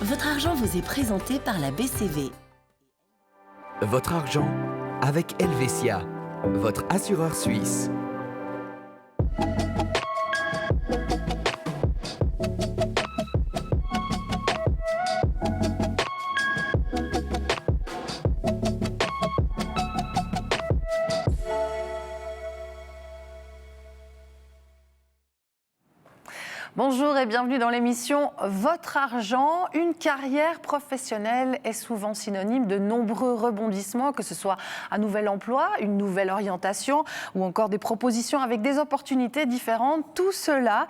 Votre argent vous est présenté par la BCV. Votre argent avec Helvetia, votre assureur suisse. Bonjour et bienvenue dans l'émission Votre argent. Une carrière professionnelle est souvent synonyme de nombreux rebondissements, que ce soit un nouvel emploi, une nouvelle orientation ou encore des propositions avec des opportunités différentes. Tout cela,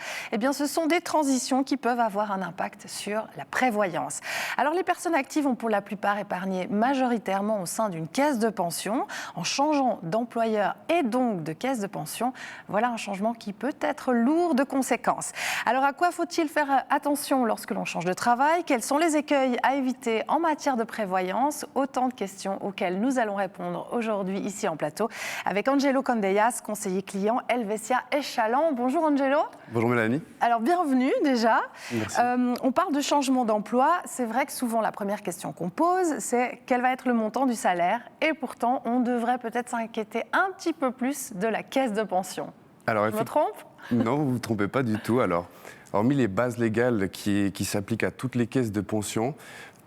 ce sont des transitions qui peuvent avoir un impact sur la prévoyance. Alors les personnes actives ont pour la plupart épargné majoritairement au sein d'une caisse de pension. En changeant d'employeur et donc de caisse de pension, voilà un changement qui peut être lourd de conséquences. Alors à quoi faut-il faire attention lorsque l'on change de travail? Quels sont les écueils à éviter en matière de prévoyance? Autant de questions auxquelles nous allons répondre aujourd'hui ici en plateau avec Angelo Candeias, conseiller client Helvetia Échalon. Bonjour Angelo. Bonjour Mélanie. Alors bienvenue déjà. Merci. On parle de changement d'emploi. C'est vrai que souvent la première question qu'on pose, c'est quel va être le montant du salaire? Et pourtant, on devrait peut-être s'inquiéter un petit peu plus de la caisse de pension. Alors, Je me trompe? Non, vous ne vous trompez pas du tout. Alors, hormis les bases légales qui s'appliquent à toutes les caisses de pension,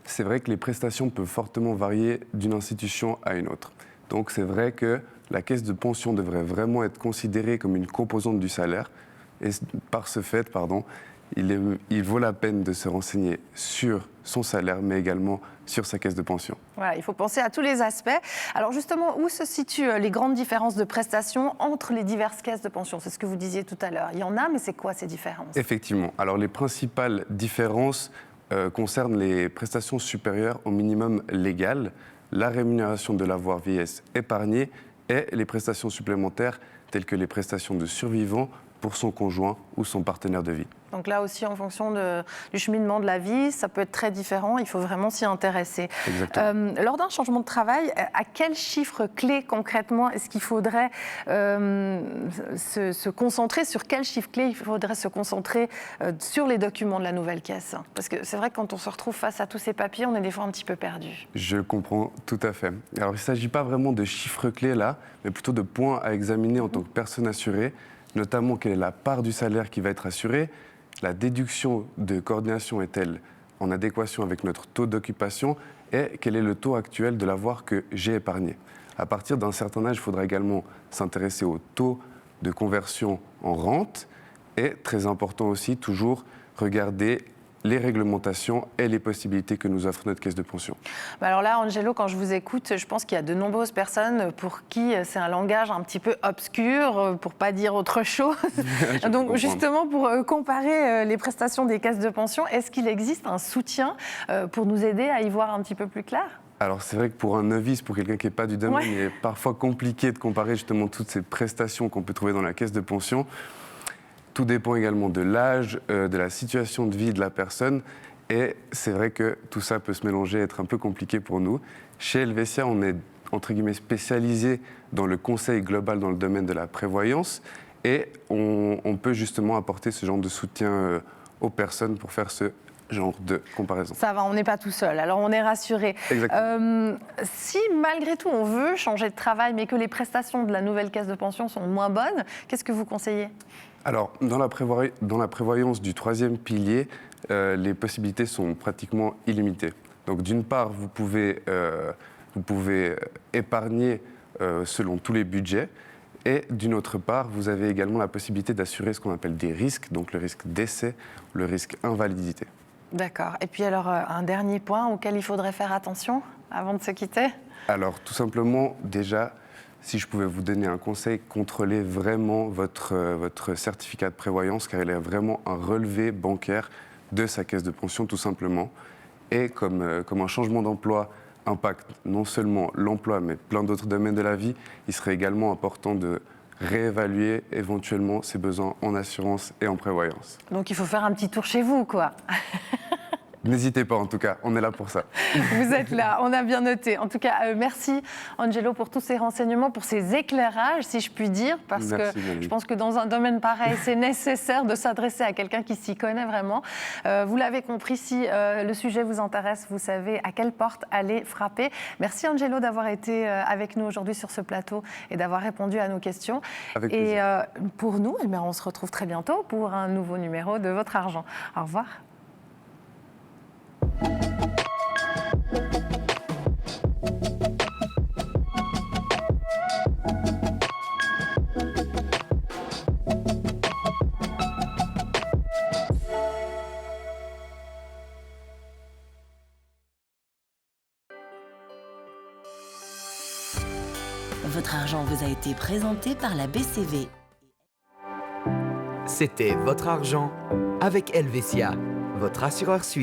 c'est vrai que les prestations peuvent fortement varier d'une institution à une autre. Donc, c'est vrai que la caisse de pension devrait vraiment être considérée comme une composante du salaire. Et par ce fait, il vaut la peine de se renseigner sur son salaire, mais également sur sa caisse de pension. Voilà, il faut penser à tous les aspects. Alors justement, où se situent les grandes différences de prestations entre les diverses caisses de pension? C'est ce que vous disiez tout à l'heure. Il y en a, mais c'est quoi ces différences? Effectivement. Alors les principales différences concernent les prestations supérieures au minimum légal, la rémunération de l'avoir vieillesse épargné et les prestations supplémentaires telles que les prestations de survivant pour son conjoint ou son partenaire de vie. Donc là aussi, en fonction du cheminement de la vie, ça peut être très différent, il faut vraiment s'y intéresser. Lors d'un changement de travail, à quel chiffre clé concrètement est-ce qu'il faudrait se concentrer? Sur quel chiffre clé il faudrait se concentrer sur les documents de la nouvelle caisse? Parce que c'est vrai que quand on se retrouve face à tous ces papiers, on est des fois un petit peu perdu. Je comprends tout à fait. Alors il ne s'agit pas vraiment de chiffres clés là, mais plutôt de points à examiner en tant que personne assurée, notamment quelle est la part du salaire qui va être assurée, la déduction de coordination est-elle en adéquation avec notre taux d'occupation et quel est le taux actuel de l'avoir que j'ai épargné. À partir d'un certain âge, il faudra également s'intéresser au taux de conversion en rente et, très important aussi, toujours regarder les réglementations et les possibilités que nous offre notre caisse de pension. Alors là, Angelo, quand je vous écoute, je pense qu'il y a de nombreuses personnes pour qui c'est un langage un petit peu obscur, pour ne pas dire autre chose. Donc justement, pour comparer les prestations des caisses de pension, est-ce qu'il existe un soutien pour nous aider à y voir un petit peu plus clair? Alors c'est vrai que pour un novice, pour quelqu'un qui n'est pas du domaine, il est parfois compliqué de comparer justement toutes ces prestations qu'on peut trouver dans la caisse de pension. Tout dépend également de l'âge, de la situation de vie de la personne. Et c'est vrai que tout ça peut se mélanger et être un peu compliqué pour nous. Chez Helvetia, on est entre guillemets spécialisé dans le conseil global dans le domaine de la prévoyance. Et on peut justement apporter ce genre de soutien aux personnes pour faire ce genre de comparaison. Ça va, on n'est pas tout seul, alors on est rassuré. Si malgré tout on veut changer de travail, mais que les prestations de la nouvelle caisse de pension sont moins bonnes, qu'est-ce que vous conseillez? Alors, dans la prévoyance du troisième pilier, les possibilités sont pratiquement illimitées. Donc d'une part, vous pouvez épargner selon tous les budgets. Et d'une autre part, vous avez également la possibilité d'assurer ce qu'on appelle des risques, donc le risque décès, le risque invalidité. D'accord. Et puis alors, un dernier point auquel il faudrait faire attention avant de se quitter? Alors, tout simplement, déjà, si je pouvais vous donner un conseil, contrôlez vraiment votre certificat de prévoyance, car il y a vraiment un relevé bancaire de sa caisse de pension, tout simplement. Et comme un changement d'emploi impacte non seulement l'emploi, mais plein d'autres domaines de la vie, il serait également important de réévaluer éventuellement ses besoins en assurance et en prévoyance. Donc il faut faire un petit tour chez vous, quoi. N'hésitez pas en tout cas, on est là pour ça. Vous êtes là, on a bien noté. En tout cas, merci Angelo pour tous ces renseignements, pour ces éclairages, si je puis dire, parce Merci, que Mélanie. je pense que dans un domaine pareil, c'est nécessaire de s'adresser à quelqu'un qui s'y connaît vraiment. Vous l'avez compris, si le sujet vous intéresse, vous savez à quelle porte aller frapper. Merci Angelo d'avoir été avec nous aujourd'hui sur ce plateau et d'avoir répondu à nos questions. Avec et plaisir. pour nous, eh bien, on se retrouve très bientôt pour un nouveau numéro de Votre Argent. Au revoir. Votre argent vous a été présenté par la BCV. C'était Votre argent avec Helvetia, votre assureur suisse.